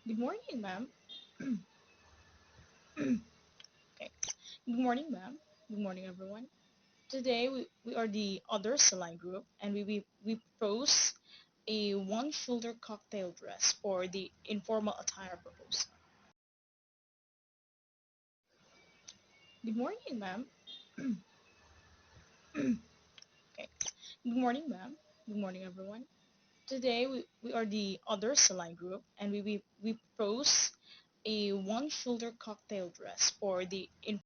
Good morning, ma'am. Okay. Good morning, ma'am. Good morning, everyone. Today we are the other Saline group, and we propose a one-shoulder cocktail dress for the informal attire proposal. Good morning, ma'am. Okay. Good morning, ma'am. Good morning, everyone. Today we are the other Saline group, and we propose a one-shoulder cocktail dress for the in.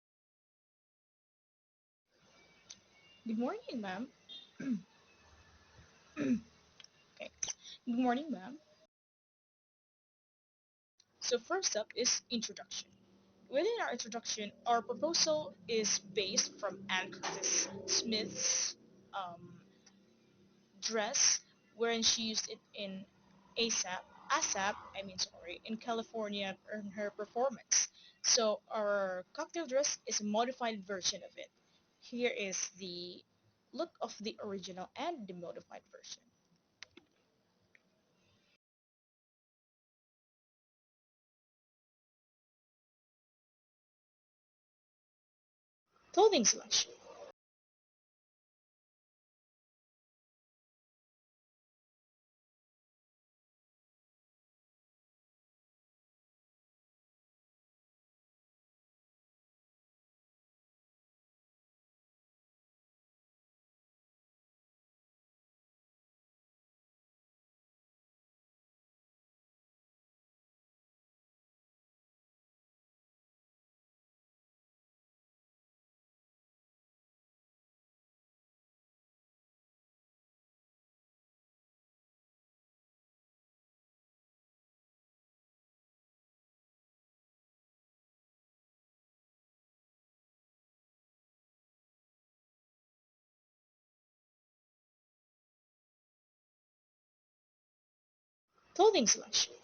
Good morning, ma'am. Okay. Good morning, ma'am. So first up is introduction. Within our introduction, our proposal is based from Anne Curtis Smith's um, dress, wherein she used it in in California in her performance. So our cocktail dress is a modified version of it. Here is the look of the original and the modified version. Clothing selection. Clothing selection.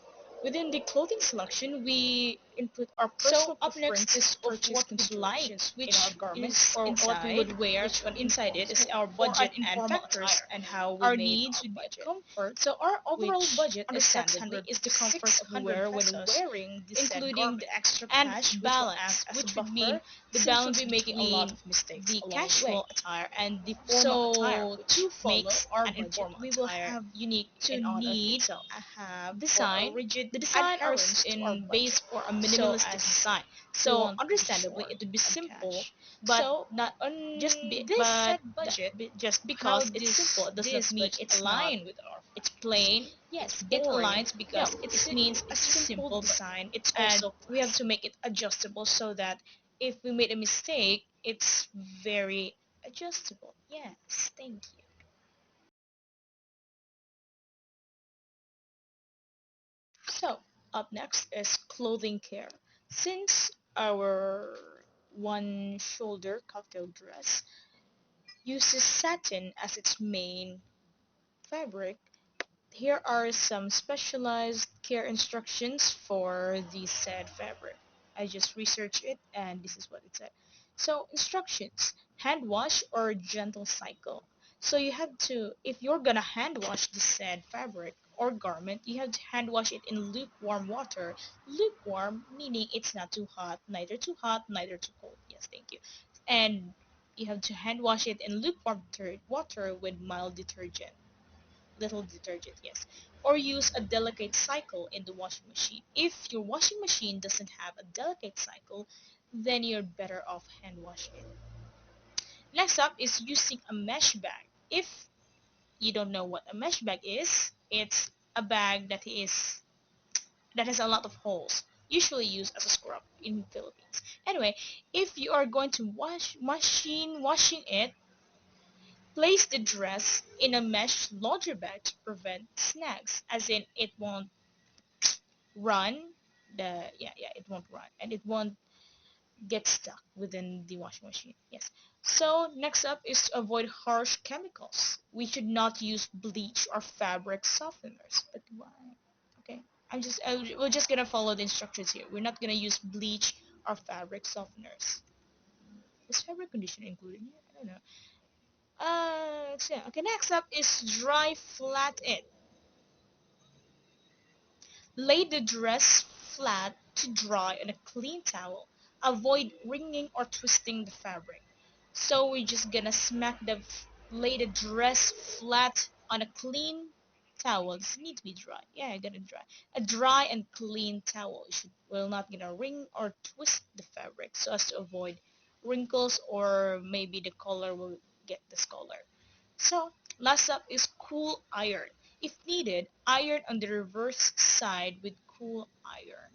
Within the clothing selection, we input our personal So up next preference is of purchase what we'd like considerations, in our which garments is or what we inside, would wear which to an inside it is our for an budget and informal factors attire. and how we Our made needs our would be a budget. comfort, So our overall which budget, understandably understandably, is the to comfort of 600 wear when pesos, wearing the said including garment, the extra and cash, which will act balance, as a which would mean buffer the since we'll balance be making a lot between of mistakes the along the way. casual attire and the formal attire, So which to follow makes our an budget, informal we will attire have unique to in and of need itself. have or a Design. rigid The design are adherence to our in budget. base for a So minimalistic as design. we So won't be understandably, short it would be on simple, cash. but So not on this but set budget, just how because it's simple, does it does not this mean budget it's not. align with our It's values? plain. It's Yes, it boring. aligns No, because it it's means a it's just simple simple, but design, it's and also we have classy. to make it adjustable so that if we made a mistake, it's very adjustable. Yes, thank you. So, up next is clothing care. Since our one shoulder cocktail dress uses satin as its main fabric, here are some specialized care instructions for the said fabric. I just researched it and this is what it said. So instructions, hand wash or gentle cycle. So you have to, if you're gonna hand wash the said fabric or garment, you have to hand wash it in lukewarm water. Lukewarm meaning it's not too hot, neither too cold. Yes, thank you. And you have to hand wash it in lukewarm water with mild detergent, little detergent, yes. Or use a delicate cycle in the washing machine. If your washing machine doesn't have a delicate cycle, then you're better off hand washing it. Next up is using a mesh bag. If you don't know what a mesh bag is, it's a bag that has a lot of holes, usually used as a scrub in Philippines. Anyway, if you are going to machine washing it, place the dress in a mesh laundry bag to prevent snags, as in it won't run it won't run and it won't get stuck within the washing machine. Yes. So next up is to avoid harsh chemicals. We should not use bleach or fabric softeners. But why? Okay. We're just gonna follow the instructions here. We're not gonna use bleach or fabric softeners. Is fabric conditioner included here? I don't know. Okay, next up is dry flat it. Lay the dress flat to dry on a clean towel. Avoid wringing or twisting the fabric. So we're just gonna lay the dress flat on a clean towel. It needs to be dry. Yeah, I gotta dry. A dry and clean towel. Will not gonna wring or twist the fabric so as to avoid wrinkles or maybe the color will get discolored. So last up is cool iron. If needed, iron on the reverse side with cool iron.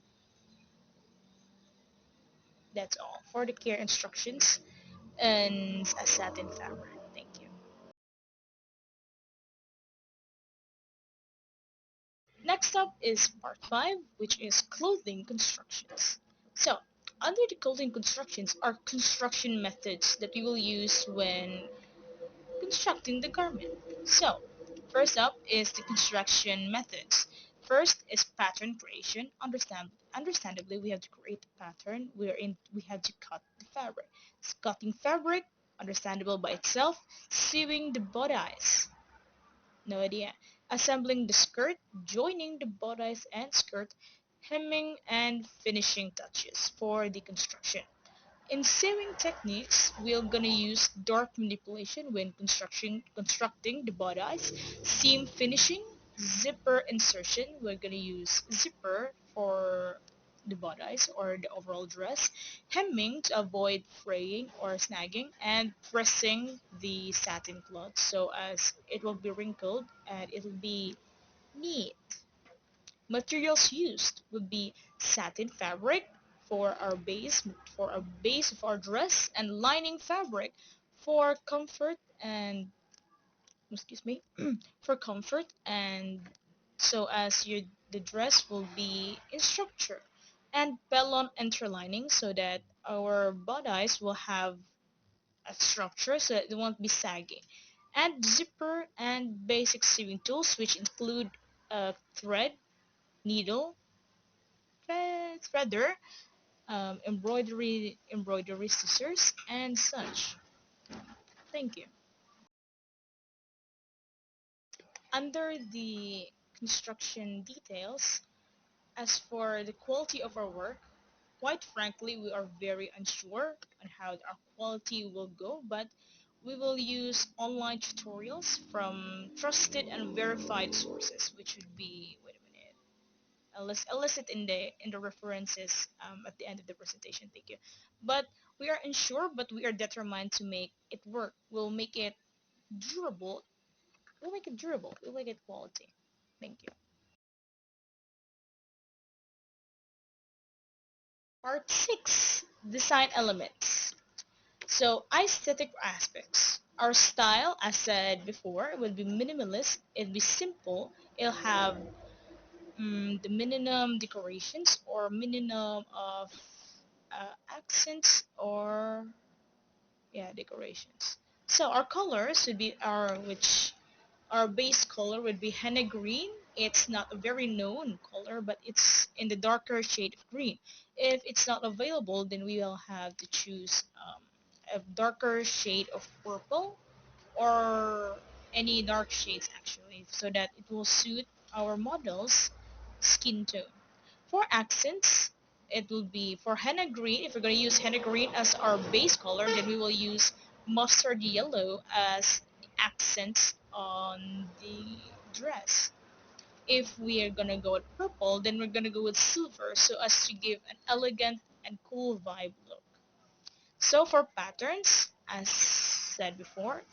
That's all for the care instructions and a satin fabric. Thank you. Next up is part 5, which is clothing constructions. So, under the clothing constructions are construction methods that we will use when constructing the garment. So, first up is the construction methods. First is pattern creation. Understandably, we have to create a pattern wherein we have to cut the fabric. Cutting fabric, understandable by itself. Sewing the bodice, no idea. Assembling the skirt, joining the bodice and skirt, hemming and finishing touches for the construction. In sewing techniques, we're gonna use dark manipulation when constructing the bodice, seam finishing, zipper insertion. We're gonna use zipper for the bodice or the overall dress, hemming to avoid fraying or snagging, and pressing the satin cloth so as it will be wrinkled and it will be neat. Materials used would be satin fabric for our base of our dress and lining fabric for comfort and excuse me for comfort and so as the dress will be in structure and bellon interlining so that our bodice will have a structure so that it won't be saggy and zipper and basic sewing tools which include thread, needle, threader, embroidery scissors, and such. Thank you. Under the construction details, as for the quality of our work, quite frankly, we are very unsure on how our quality will go, but we will use online tutorials from trusted and verified sources, which would be, wait a minute, I'll list it in the references at the end of the presentation. Thank you. But we are unsure, but we are determined to make it work. We'll make it durable. We'll make it durable. We'll make it quality. Thank you. Part 6, design elements. So aesthetic aspects. Our style, as said before, will be minimalist. It'll be simple. It'll have the minimum decorations or minimum of accents or yeah decorations. So our colors would be our base color would be henna green. It's not a very known color, but it's in the darker shade of green. If it's not available, then we will have to choose a darker shade of purple or any dark shades actually, so that it will suit our model's skin tone. For accents, it will be for henna green. If we're going to use henna green as our base color, then we will use mustard yellow as the accents on the dress. If we are going to go with purple, then we're going to go with silver so as to give an elegant and cool vibe look. So for patterns, as said before,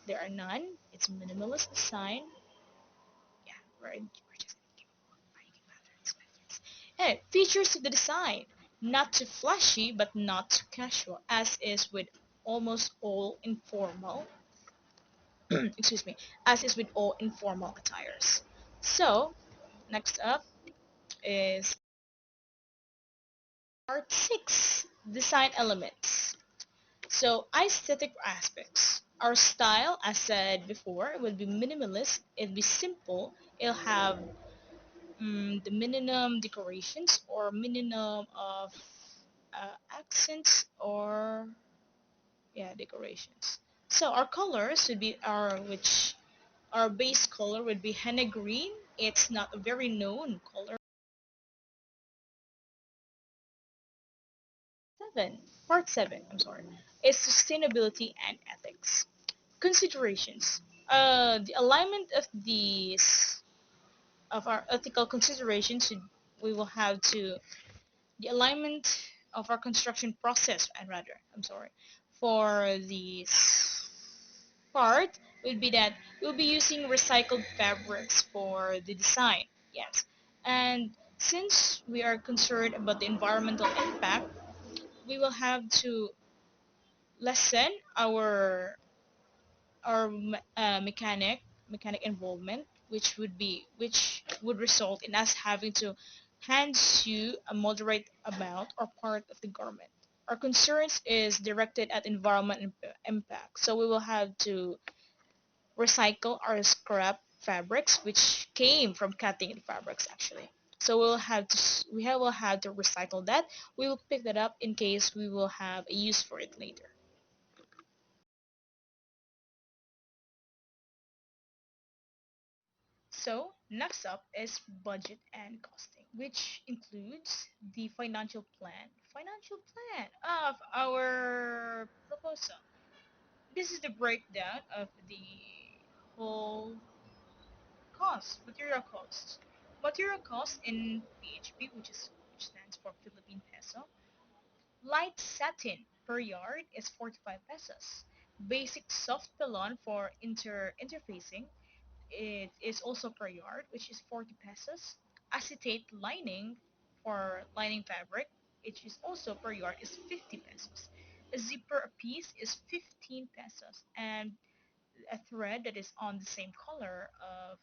there are none. It's minimalist design. Yeah, we're just writing patterns. Hey, features of the design. Not too flashy, but not too casual, as is with almost all informal, excuse me, as is with all informal attires. So, next up is part 6, design elements. So, aesthetic aspects. Our style, as said before, will be minimalist, it'll be simple, it'll have the minimum decorations or minimum of accents or yeah decorations. So our colors would be our base color would be henna green. It's not a very known color Part 7, I'm sorry, is sustainability and ethics. Considerations. The alignment of these of our ethical considerations should we will have to the alignment of our construction process and rather I'm sorry for this part would be that we'll be using recycled fabrics for the design, yes, and since we are concerned about the environmental impact we will have to lessen our mechanic involvement, which would result in us having to hand sew a moderate amount or part of the garment. Our concerns is directed at environment impact, so we will have to recycle our scrap fabrics, which came from cutting in fabrics actually. So will have to recycle that. We will pick that up in case we will have a use for it later. So, next up is budget and costing, which includes the financial plan of our proposal. This is the breakdown of the whole material costs. Material cost in PHP, which stands for Philippine peso. Light satin per yard is 45 pesos. Basic soft pilon for interfacing it is also per yard, which is 40 pesos. Acetate lining for lining fabric, which is also per yard, is 50 pesos. A zipper a piece is 15 pesos, and a thread that is on the same color of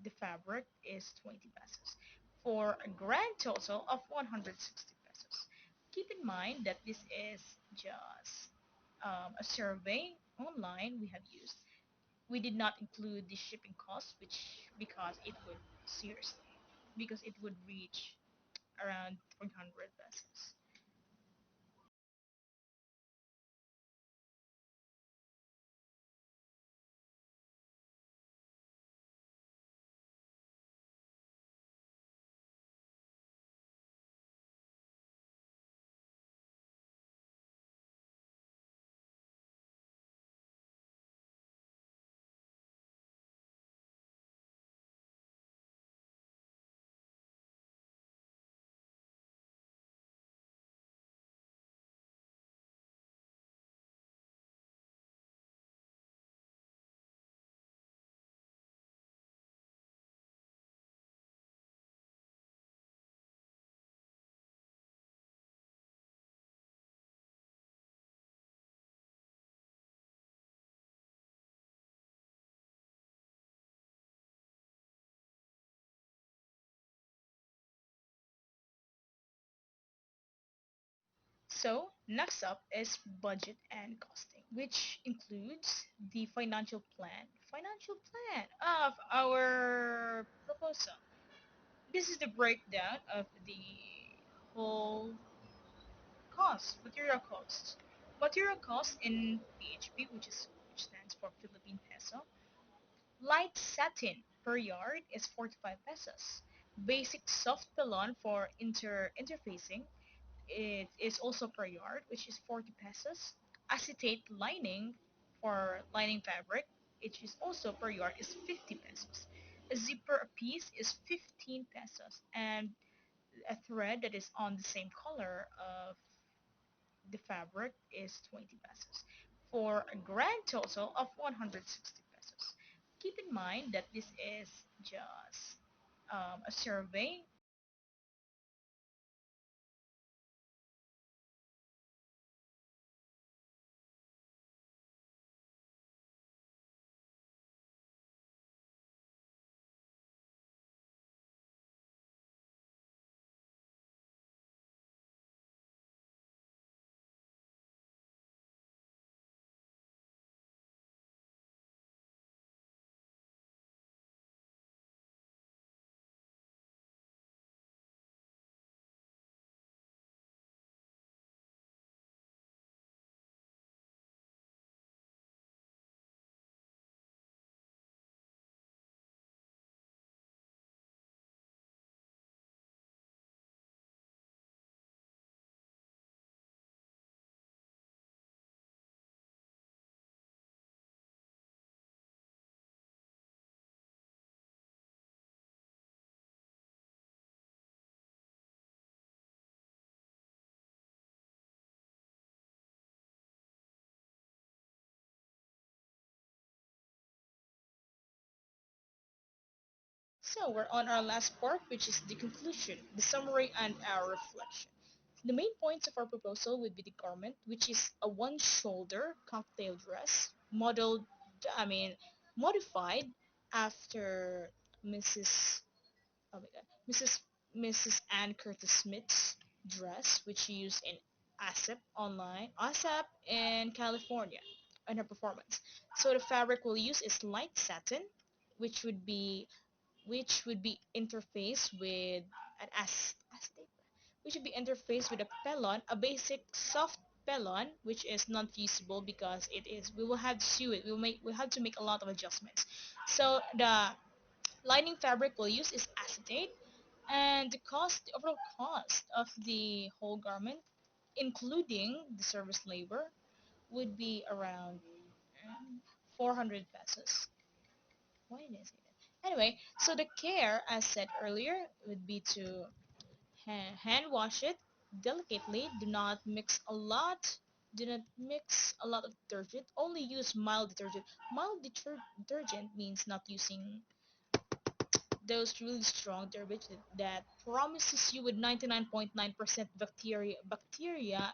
the fabric is 20 pesos, for a grand total of 160 pesos. Keep in mind that this is just a survey online we have used. We did not include the shipping cost, which because it would seriously because it would reach around 300 pesos. So next up is budget and costing, which includes the financial plan of our proposal. This is the breakdown of the whole material costs. Material cost in PHP, which stands for Philippine peso. Light satin per yard is 45 pesos. Basic soft pilon for interfacing it is also per yard, which is 40 pesos. Acetate lining for lining fabric, which is also per yard, is 50 pesos. A zipper a piece is 15 pesos, and a thread that is on the same color of the fabric is 20 pesos, for a grand total of 160 pesos. Keep in mind that this is just a survey. So we're on our last part, which is the conclusion, the summary, and our reflection. The main points of our proposal would be the garment, which is a one-shoulder cocktail dress, modeled, I mean, modified after Mrs. Oh my God, Mrs. Anne Curtis Smith's dress, which she used in ASAP in California, in her performance. So the fabric we'll use is light satin, which would be interfaced with an acetate, which would be interfaced with a pellon, a basic soft pellon, which is not fusible because we will have to sew it. We'll have to make a lot of adjustments. So the lining fabric we'll use is acetate, and the overall cost of the whole garment, including the service labor, would be around 400 pesos. Why did I say that? Anyway, so the care, as said earlier, would be to hand wash it delicately. Do not mix a lot of detergent. Only use mild detergent. Detergent means not using those really strong detergent that promises you with 99.9% bacteria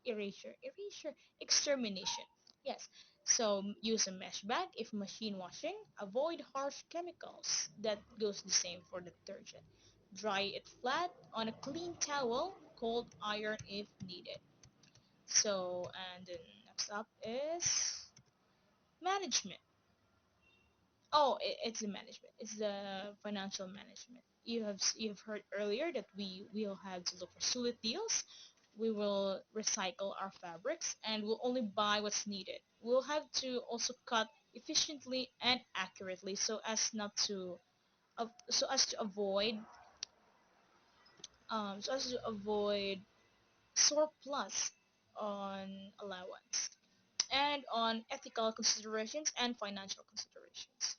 erasure extermination. Yes. So use a mesh bag if machine washing. Avoid harsh chemicals. That goes the same for the detergent. Dry it flat on a clean towel. Cold iron if needed. So, and then next up is management. Oh, it's the management. It's the financial management. You have heard earlier that we will have to look for solid deals. We will recycle our fabrics and we'll only buy what's needed. We'll have to also cut efficiently and accurately so as to avoid surplus on allowance and on ethical considerations and financial considerations.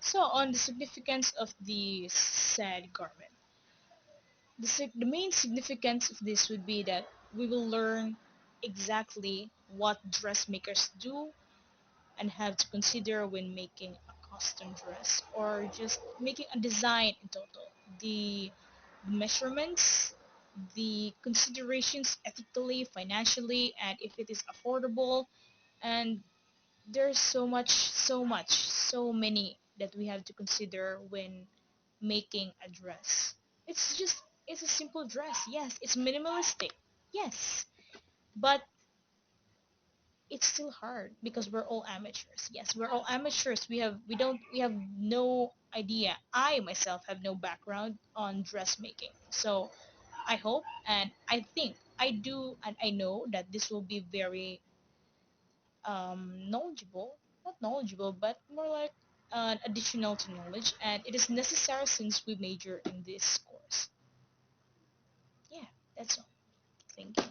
So, on the significance of the said garment, the main significance of this would be that we will learn exactly what dressmakers do and have to consider when making a custom dress or just making a design in total. The measurements, the considerations ethically, financially, and if it is affordable, and there's so many that we have to consider when making a dress. It's a simple dress. Yes, it's minimalistic. Yes, but it's still hard because we're all amateurs. Yes, we're all amateurs. We have no idea. I myself have no background on dressmaking. So, I hope and I think I do and I know that this will be very knowledgeable, not knowledgeable, but more like additional to knowledge, and it is necessary since we major in this course. Yeah, that's all. Thank you.